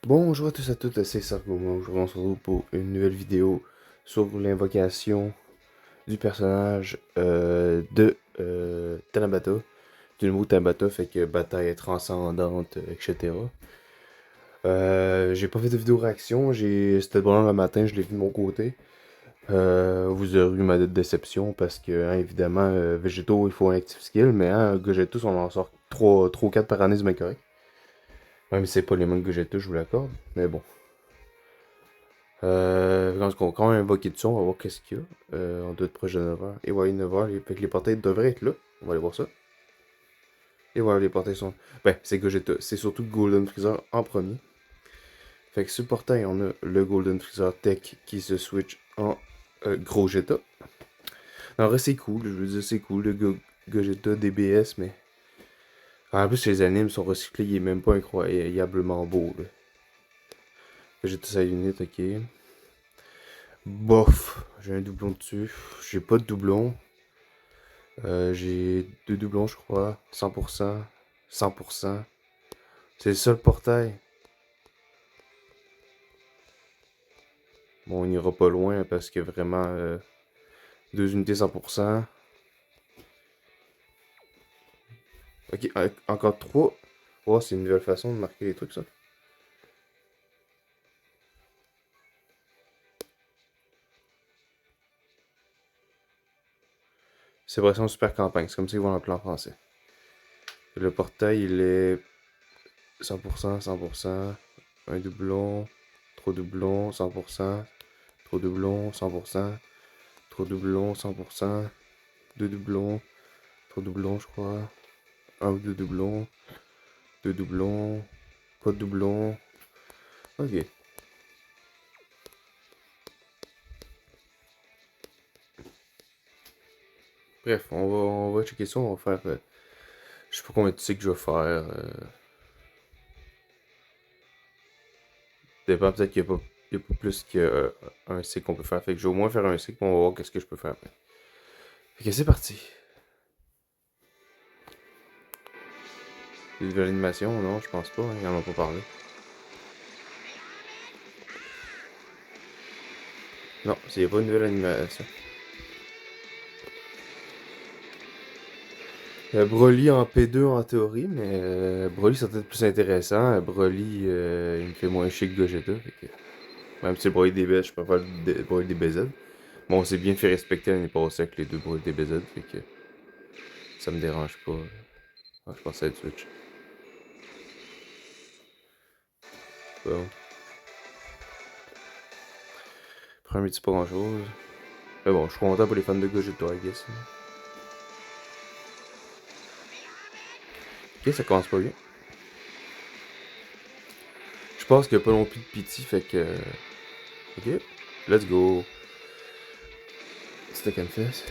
Bonjour à tous et à toutes, c'est Sargomo. Aujourd'hui, on se retrouve pour une nouvelle vidéo sur l'invocation du personnage de Tanabata, du nouveau Tanabata, fait que bataille transcendante, etc. J'ai pas fait de vidéo réaction, c'était bon le matin, je l'ai vu de mon côté. Vous aurez eu ma déception parce que, hein, évidemment, Végéto, il faut un active skill, mais hein, Gogeto, on en sort 3 ou 4 par année, c'est bien correct. Même si c'est pas les mêmes Gogeto, je vous l'accorde, mais bon. Quand on va invoquer dessus, on va voir qu'est-ce qu'il y a. On doit être proche de 9h. Et voilà, 9h, fait que les portails devraient être là. On va aller voir ça. Et voilà, les portails sont. Ben, c'est Gogeta. C'est surtout Golden Freezer en premier. Fait que sur le portail, on a le Golden Freezer Tech qui se switch en Gros Geta. En vrai, c'est cool. Je veux dire, c'est cool, le Gogeta DBS, mais. En plus, les animes sont recyclés. Il est même pas incroyablement beau, là. Gogeta sa unit, ok. Bof, j'ai un doublon dessus. J'ai pas de doublon. J'ai deux doublons, je crois. 100%. 100%. C'est le seul portail. Bon, on ira pas loin parce que vraiment, deux unités 100%. Ok, encore trois. Oh, c'est une nouvelle façon de marquer les trucs, ça. C'est version super campagne. C'est comme ça qu'ils vont l'appeler en français. Le portail, il est 100%, 100%. Un doublon. Trois doublons, 100%. Trois doublons, 100%. Trois doublons, 100%. Deux doublons. Trois doublons, je crois. Un ou deux doublons. Deux doublons. Pas de doublons. Ok. Bref, on va checker ça. On va faire. Je sais pas combien de cycles je vais faire. Dépend, peut-être qu'il y a pas plus qu'un cycle qu'on peut faire. Fait que je vais au moins faire un cycle. On va voir qu'est-ce que je peux faire après. Fait que c'est parti. Une nouvelle animation, non, je pense pas. Hein, ils en ont pas parlé. Non, c'est pas une nouvelle animation. Broly en P2 en théorie, mais Broly c'est peut-être plus intéressant. Broly, il me fait moins chier que Gogeta. Fait que, même si c'est Broly DBS, je préfère le Broly DBZ. Bon, on s'est bien fait respecter l'année passée avec les deux Broly DBZ, fait que ça me dérange pas. Ah, je pensais être Switch. Bon. Premier, c'est pas grand chose. Mais bon, je suis content pour les fans de Gogeta, I guess. Ok, ça commence pas bien. Je pense qu'il y a pas non plus de pitié, fait que. Ok, let's go. C'était Confess.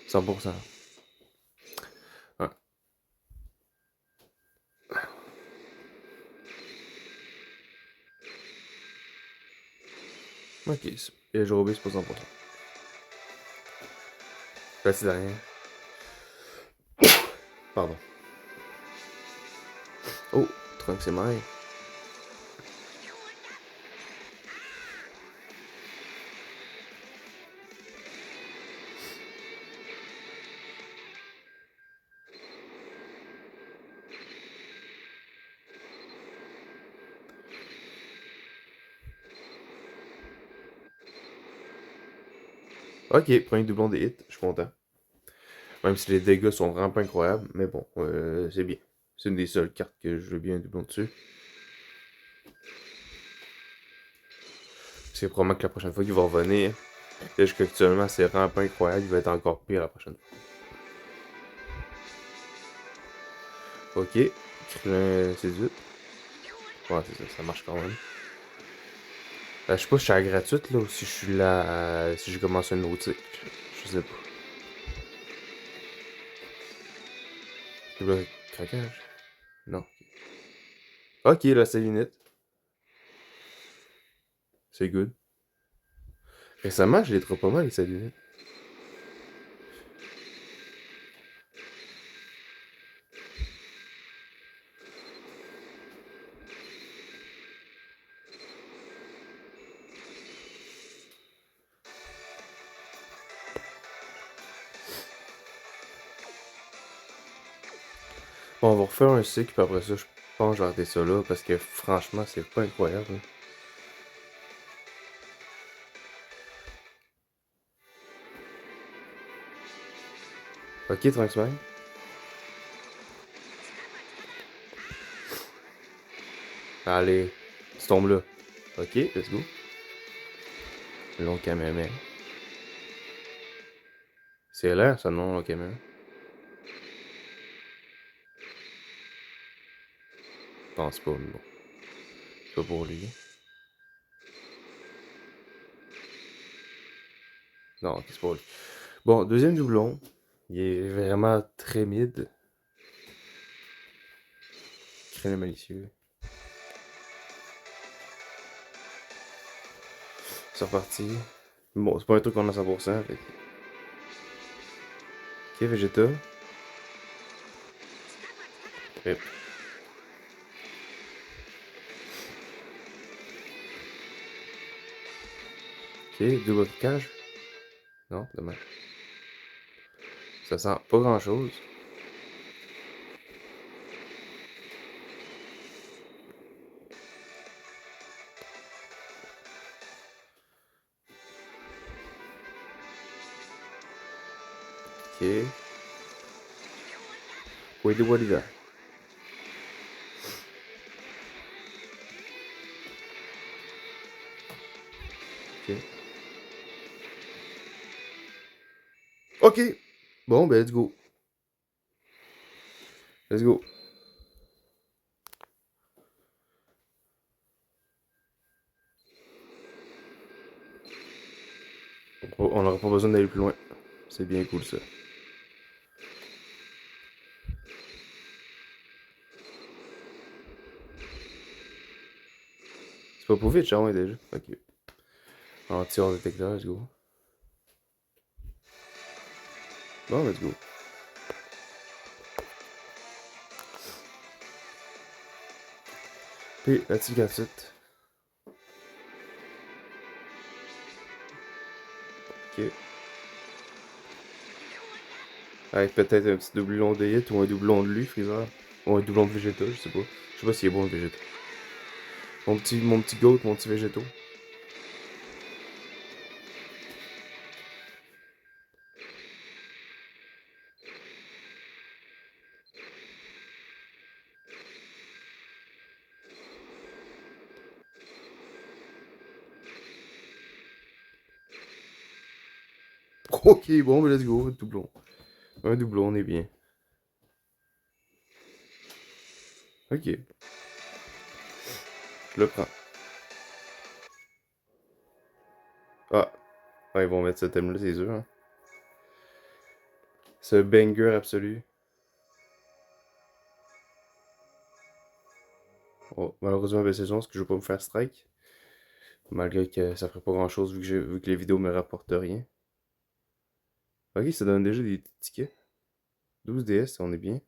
100%. Ouais. Ok, et Jorobé, c'est pas 100%. Facile à rien. Pardon. Oh, Trunks c'est mine. Ok, premier doublon des hits, je suis content. Même si les dégâts sont vraiment pas incroyables, mais bon, c'est bien. C'est une des seules cartes que je veux bien un doublon dessus. C'est probablement que la prochaine fois qu'il va revenir, jusqu'actuellement c'est vraiment pas incroyable, il va être encore pire la prochaine fois. Ok, Krillin séduit. Ouais, c'est ça, ça marche quand même. Je sais pas si je suis à la gratuite là ou si je suis là, si j'ai commencé un nouveau titre. Je sais pas. Double craquage? Non. Ok, là c'est l'init. C'est good. Récemment, je les trouve pas mal, les lunettes. Bon, on va refaire un cycle, puis après ça, je pense que je vais arrêter ça là, parce que franchement, c'est pas incroyable, hein. Ok, Trunksman. Allez, tu tombes là. Ok, let's go. Long Kamehameha. C'est l'air, ça, non, long Kamehameha. Je pense pas, mais bon. C'est pas pour lui. Non, c'est pas pour lui. Bon, deuxième doublon. Il est vraiment très mid. Très malicieux. C'est reparti. Bon, c'est pas un truc qu'on a 100%. Fait. Ok, Vegeta. Rip. Ok, double cage. Non, dommage. Ça sent pas grand chose. Ok. Wait, what is that? Ok. Ok. Bon, ben, let's go. Let's go. On n'aura pas besoin d'aller plus loin. C'est bien cool, ça. C'est pas pour vite, charme, déjà. Ok. Anti-hors détecteur, let's go. Bon, let's go. Puis, la petite cassette. Ok. Avec peut-être un petit doublon de Hit ou un doublon de lui, Freezer. Ou un doublon de Vegeta, je sais pas. Je sais pas s'il est bon le Vegeta. Mon petit goat, mon petit Végéto. Ok, bon, ben let's go, doublon. Un doublon, on est bien. Ok, je le prends. Ah, ah, ils vont mettre ce thème-là, c'est sûr, hein. C'est un banger absolu. Oh, malheureusement, ben, c'est parce que je veux pas me faire strike. Malgré que ça ferait pas grand-chose vu que les vidéos me rapportent rien. Ok, ça donne déjà des petits tickets. 12 DS, on est bien.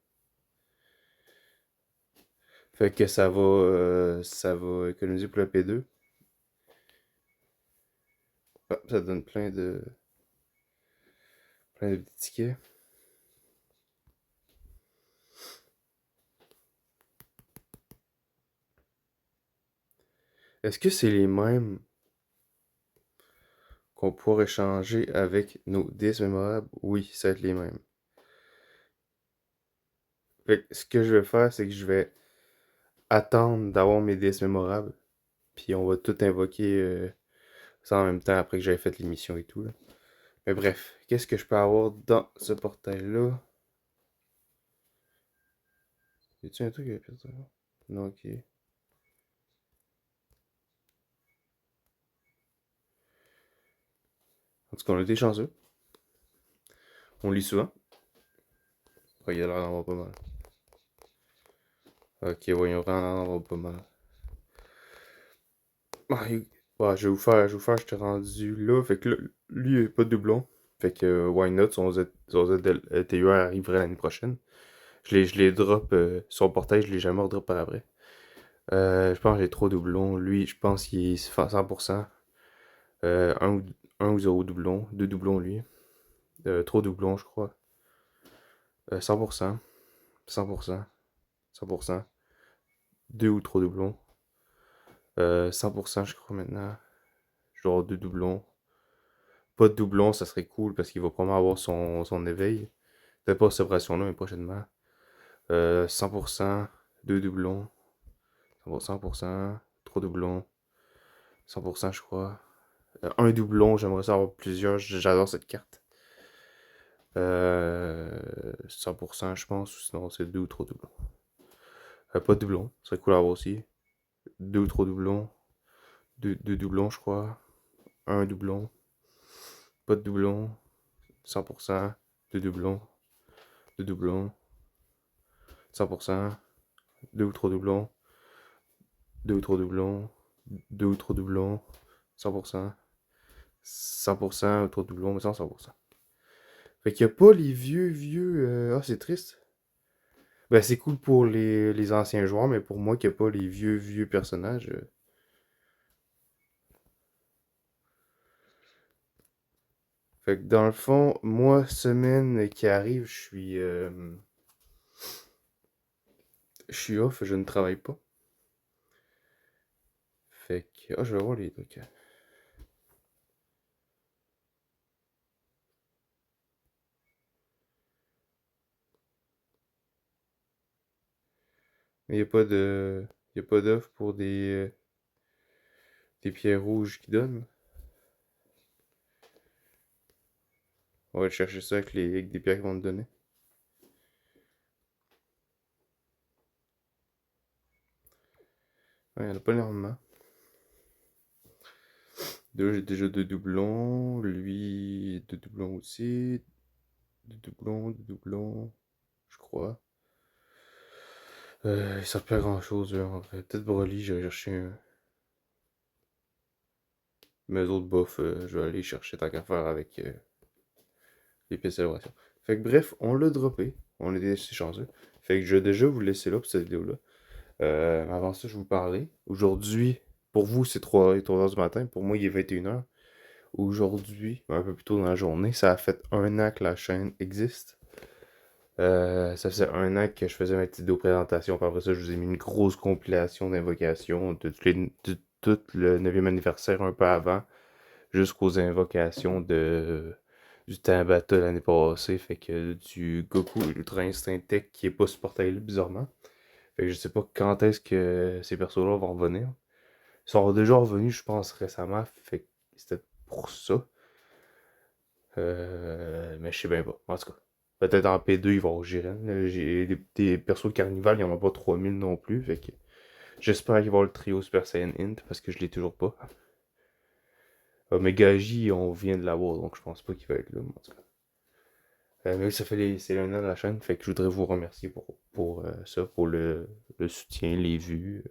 Fait que ça va économiser pour la P2. Ah, ça donne plein de petits tickets. Est-ce que c'est les mêmes qu'on pourra échanger avec nos DS mémorables? Oui, ça va être les mêmes. Fait que ce que je vais faire, c'est que je vais attendre d'avoir mes DS mémorables. Puis on va tout invoquer ça en même temps après que j'aie fait l'émission et tout, là. Mais bref, qu'est-ce que je peux avoir dans ce portail-là? Y a-tu un truc avec ça? Non, ok. En tout cas, on a été chanceux. On lit souvent. Oh, il a l'air d'en avoir pas mal. Ok, voyons, vraiment d'en avoir pas mal. Ah, Bah, je t'ai rendu là. Fait que là, lui, il a pas de doublon. Fait que why not, son ZTUR arriverait l'année prochaine. Je les drop, son portail, je l'ai jamais redrop par après. Je pense que j'ai trop doublons. Lui, je pense qu'il est 100%. Un, un ou zéro doublon. Deux doublons, lui. Trop doublons, je crois. 100%. 100%. 100%. Deux ou trois doublons. 100%, je crois maintenant. Genre deux doublons. Pas de doublons, ça serait cool parce qu'il va probablement avoir son éveil. Peut-être pas cette opération-là, mais prochainement. 100%, deux doublons. 100%, trois doublons. 100%, je crois. Un doublon, j'aimerais ça avoir plusieurs. J'adore cette carte. 100%, je pense. Ou sinon, c'est deux ou trois doublons. Pas de doublons, ça serait cool à avoir aussi. Deux ou trois doublons. Deux doublons, je crois. Un doublon. Pas de doublons. 100%. Deux doublons. Deux doublons. 100%. Deux ou trois doublons. Deux ou trois doublons. Deux ou trois doublons. 100%. 100% ou trois doublons, mais 100%. Fait qu'il y a pas les vieux. Ah, c'est triste. Ben, c'est cool pour les anciens joueurs, mais pour moi, qu'il n'y a pas les vieux personnages. Fait que dans le fond, moi, semaine qui arrive, je suis off, je ne travaille pas. Fait que. Ah, je vais voir les trucs. Mais il n'y a pas de. Il a pas d'offre pour des pierres rouges qui donnent. On va chercher ça avec des pierres qui vont te donner. Ouais, il n'y en a pas énormément. Deux, j'ai déjà deux doublons. Lui, deux doublons aussi. Deux doublons, je crois. Il sert pas à grand chose, en vrai. Peut-être Broly, j'irai chercher un. Mes autres buffs, je vais aller chercher tant qu'à faire avec les pièces d'amélioration. Fait que bref, on l'a droppé. On était chanceux. Fait que je vais déjà vous laisser là pour cette vidéo-là. Avant ça, je vais vous parler. Aujourd'hui, pour vous, c'est 3h du matin. Pour moi, il est 21h. Aujourd'hui, un peu plus tôt dans la journée, ça a fait un an que la chaîne existe. Ça faisait un an que je faisais ma petite vidéo présentation. Puis après ça, je vous ai mis une grosse compilation d'invocations de tout le 9e anniversaire un peu avant, jusqu'aux invocations du Tabata l'année passée. Fait que du Goku Ultra Instinct Tech qui est pas supporté bizarrement. Fait que je sais pas quand est-ce que ces persos-là vont revenir. Ils sont déjà revenus, je pense, récemment. Fait que c'était pour ça. Mais je sais bien pas. En tout cas. Peut-être en P2, ils vont gérer. J'ai des persos de Carnival, il n'y en a pas 3000 non plus. Fait que j'espère qu'ils vont le trio Super Saiyan Int parce que je l'ai toujours pas. Omega J, on vient de l'avoir, donc je pense pas qu'il va être là. En tout cas. Mais oui, c'est un an de la chaîne, fait que je voudrais vous remercier pour ça, pour le soutien, les vues.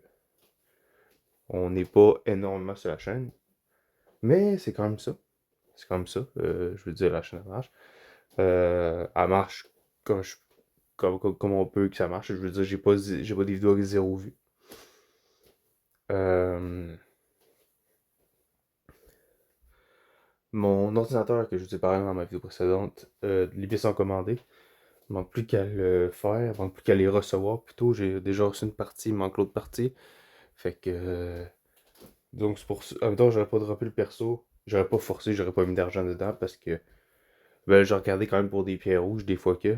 On n'est pas énormément sur la chaîne, mais c'est quand même ça. C'est comme ça. Je veux dire, la chaîne marche. Elle marche comme, comme on peut que ça marche. Je veux dire, j'ai pas des vidéos avec zéro vue. Euh, Mon ordinateur que je vous ai parlé dans ma vidéo précédente, les pièces sont commandées. Il manque plus qu'à le faire, il manque plus qu'à les recevoir plutôt. J'ai déjà reçu une partie, il manque l'autre partie. Fait que. Donc c'est pour ça. En même temps, j'aurais pas droppé le perso. J'aurais pas forcé, j'aurais pas mis d'argent dedans parce que. Ben, j'ai regardé quand même pour des pierres rouges, des fois que.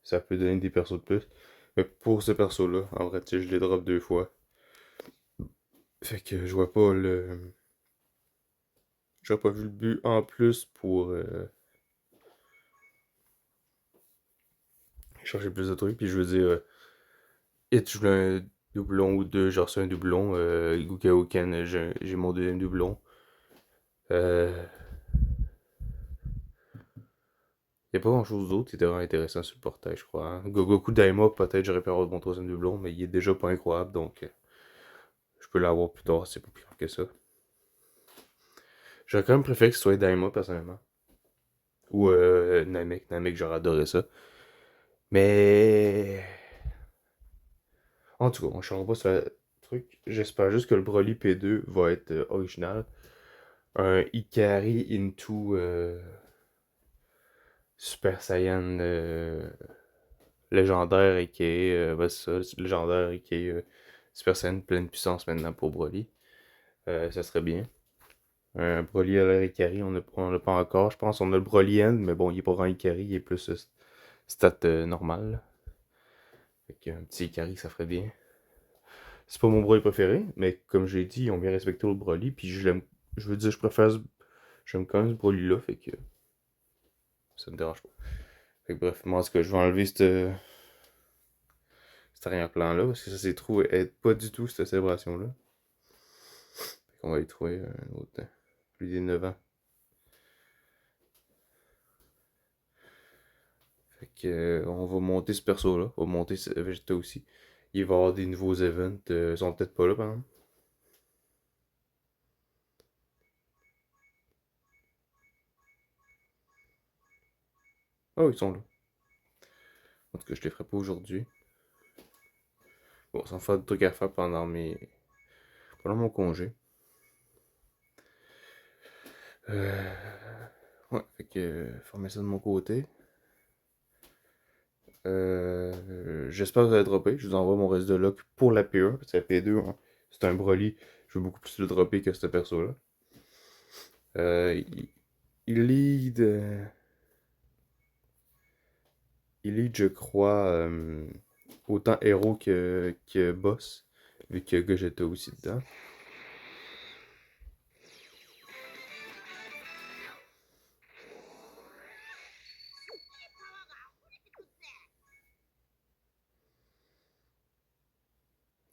Ça peut donner des persos de plus. Mais pour ce perso-là, en vrai, tu sais, je l'ai drop deux fois. Fait que je vois pas le. J'aurais pas vu le but en plus pour chercher plus de trucs. Puis je veux dire, hit, je voulais un doublon ou deux, j'ai reçu un doublon. Gukauken, j'ai mon deuxième doublon. Euh, y a pas grand chose d'autre qui était vraiment intéressant sur le portail, je crois. Hein. Gogoku Daima, peut-être j'aurais pu avoir mon troisième doublon, mais il est déjà pas incroyable, donc je peux l'avoir plus tard, c'est pas plus grave que ça. J'aurais quand même préféré que ce soit Daima, personnellement. Ou Namek. Namek, j'aurais adoré ça. Mais. En tout cas, on ne changera pas ce truc. J'espère juste que le Broly P2 va être original. Un Ikari into Super Saiyan légendaire et qui est. C'est ça, légendaire et qui est Super Saiyan pleine puissance maintenant pour Broly. Ça serait bien. Un Broly à l'air Ikari, on l'a pas encore. Je pense qu'on a le Broly End, mais bon, il est pas vraiment Ikari, il est plus stat normal. Fait qu'un petit Ikari, ça ferait bien. C'est pas mon Broly préféré, mais comme j'ai dit, ils ont bien respecté le Broly, puis je l'aime. Je veux dire, j'aime quand même ce Broly-là, fait que ça me dérange pas. Fait que bref, moi, en tout cas, je vais enlever cet arrière-plan-là, parce que ça s'est trouvé être pas du tout cette célébration-là. Fait qu'on va y trouver un autre, plus des 9 ans. Fait que, on va monter ce perso-là, on va monter Vegeta aussi. Il va y avoir des nouveaux events, ils sont peut-être pas là, par exemple. Oh, ils sont là. En tout cas, je les ferai pas aujourd'hui. Bon, ça me fait des trucs à faire pendant mon congé. Euh... Ouais, fait que fermer ça de mon côté. J'espère que vous allez dropper. Je vous envoie mon reste de luck pour la P1, parce que la P2, hein, c'est un Broly. Je veux beaucoup plus le dropper que ce perso-là. Il, il lead. Il lead, je crois, autant héros que boss, vu que Gogeta aussi dedans.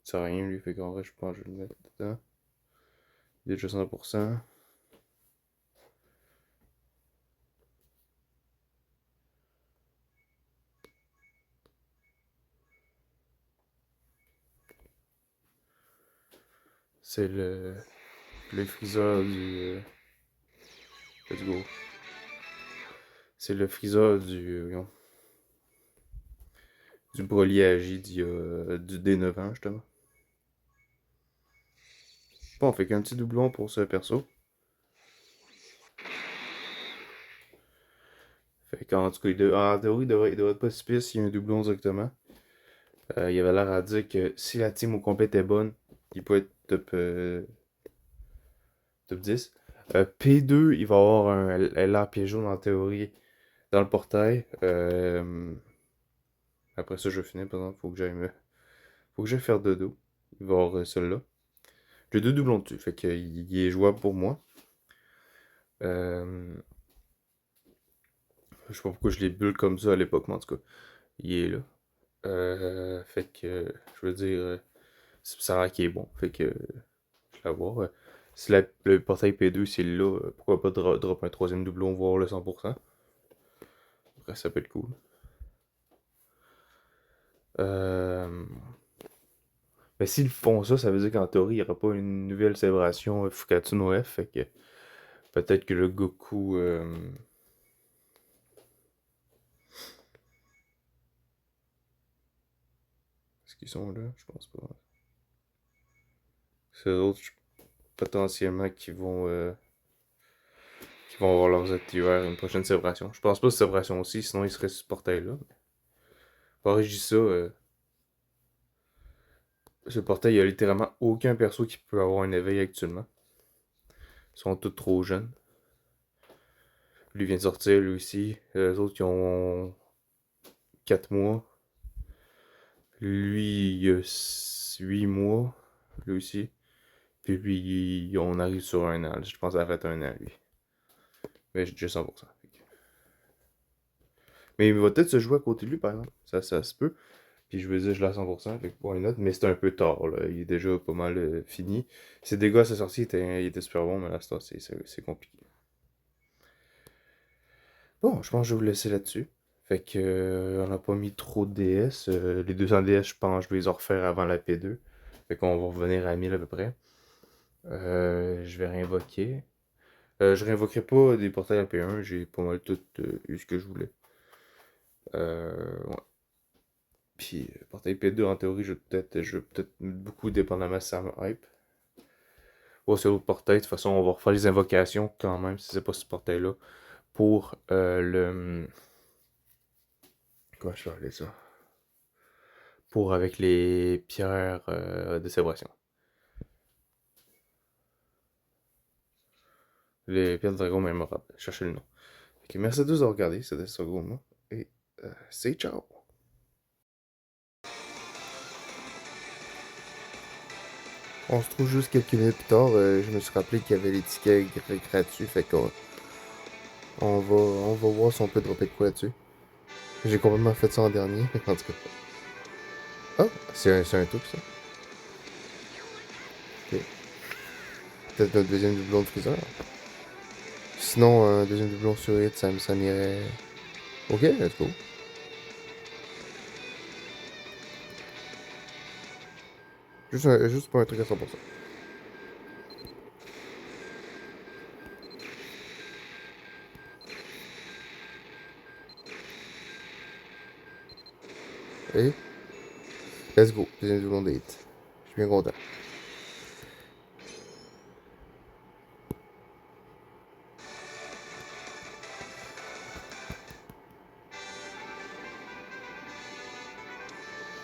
Ça sert à rien, lui, fait qu'en vrai, je pense que je vais le mettre dedans. Il est déjà 100%. C'est le Freezer let's go. C'est le Freezer du Broly agi des 9 ans, justement. Bon, on fait qu'un petit doublon pour ce perso. Fait qu'en tout cas, en théorie, il devrait être pas si pire s'il y a un doublon directement. Il avait l'air à dire que si la team au complet est bonne, il peut être top 10. P2, il va avoir un LR pied jaune en théorie dans le portail. Après ça, je vais finir, par exemple, faut que j'aille faire dodo. Il va y avoir celui-là. J'ai deux doublons dessus, fait qu'il est jouable pour moi. Euh, je sais pas pourquoi je l'ai bulle comme ça à l'époque, mais en tout cas, il est là. Fait que, je veux dire, ça a l'air qu'il est bon. Fait que, je vais voir. Si le portail P2 c'est là, pourquoi pas drop un troisième doublon, voir le 100%. Après, ça peut être cool. Euh, Mais s'ils font ça, ça veut dire qu'en théorie, il n'y aura pas une nouvelle célébration Fukatsu no F. Fait que peut-être que le Goku. Est-ce qu'ils sont là? Je pense pas. C'est d'autres potentiellement qui vont avoir leurs activaires une prochaine célébration. Je pense pas cette célébration aussi, sinon ils seraient sur ce portail-là. Pareil, je dis ça. Ce portail, il y a littéralement aucun perso qui peut avoir un éveil actuellement. Ils sont tous trop jeunes. Lui vient de sortir, lui aussi. Les autres qui ont 4 mois. Lui, il a 8 mois. Lui aussi. Puis lui, on arrive sur un an. Je pense que ça a fait un an, lui. Mais j'ai déjà 100%. Mais il va peut-être se jouer à côté de lui, par exemple. Ça se peut. Puis je veux dire, je l'ai à 100%. Fait que pour une note. Mais c'est un peu tard, là. Il est déjà pas mal fini. Ses dégâts à sa sortie étaient super bons, mais là, c'est compliqué. Bon, je pense que je vais vous laisser là-dessus. Fait que, on n'a pas mis trop de DS. Les 200 DS, je pense que je vais les en refaire avant la P2. Fait qu'on va revenir à 1000 à peu près. Je vais réinvoquer. Je réinvoquerai pas des portails à P1, j'ai pas mal tout eu ce que je voulais. Ouais. Puis portail P2, en théorie, je vais peut-être beaucoup dépendamment si ça me hype. Ou c'est l'autre portail, de toute façon, on va refaire les invocations quand même, si c'est pas ce portail-là, pour le. Comment je vais appeler ça? Pour avec les pierres de célébration. Les pierres de dragon mémorables. Cherchez le nom. Ok, merci à tous d'avoir regardé, c'était ce gros et c'est ciao! On se trouve juste quelques minutes plus tard, je me suis rappelé qu'il y avait les tickets gratuits, fait qu'on va voir si on peut dropper de quoi là-dessus. J'ai complètement fait ça en dernier, en tout cas. Ah, c'est un truc ça. Ok. Peut-être notre deuxième doublon de Freezer. Sinon, un deuxième doublon sur Hit, ça m'irait. Ok, let's go. Juste pour un truc à 100%. Et let's go, deuxième doublon de Hit. Je suis bien content.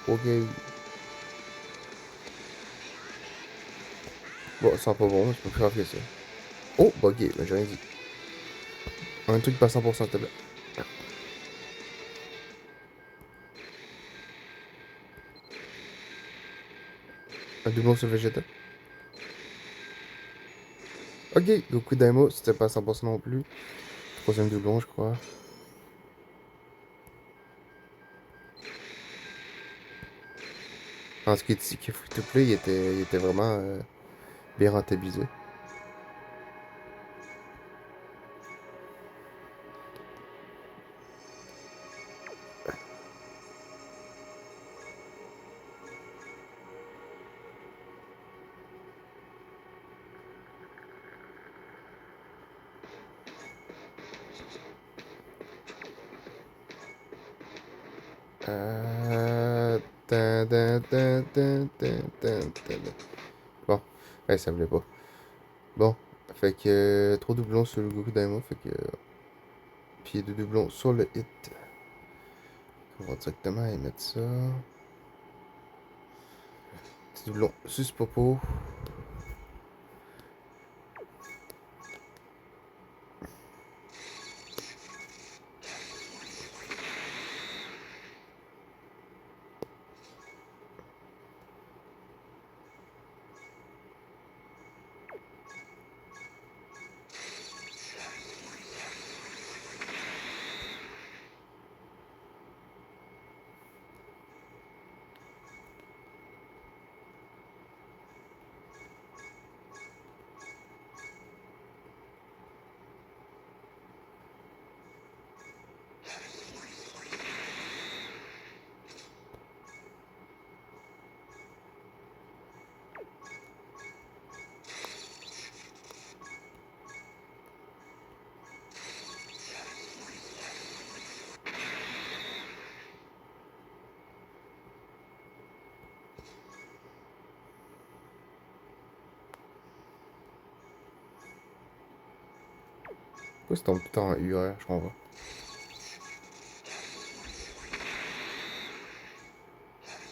Ok. Bon, ça sent pas bon, je peux plus faire que ça. Oh, bugué, mais j'ai rien dit. Un truc pas 100% s'il te plaît. Un doublon sur Vegeta. Ok, Goku Daimo, c'était pas 100% non plus. Troisième doublon, je crois. En ce qui est free to play, il était vraiment bien rentabilisé. Tan, tan, tan, tan, tan, tan, tan. Bon, ça voulait pas. Bon, fait que 3 doublons sur le Goku Daima, fait que. Puis 2 doublons sur le hit. On va directement y mettre ça. Petit doublon sur ce popo. Pourquoi c'est ton putain en UR, je comprends.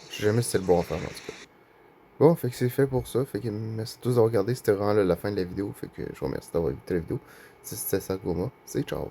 Je sais jamais si c'est le bon à faire, en tout cas. Bon, fait que c'est fait pour ça. Fait que merci à tous d'avoir regardé. C'était vraiment là, la fin de la vidéo. Fait que je vous remercie d'avoir écouté la vidéo. C'était ça, Goma. C'est ciao.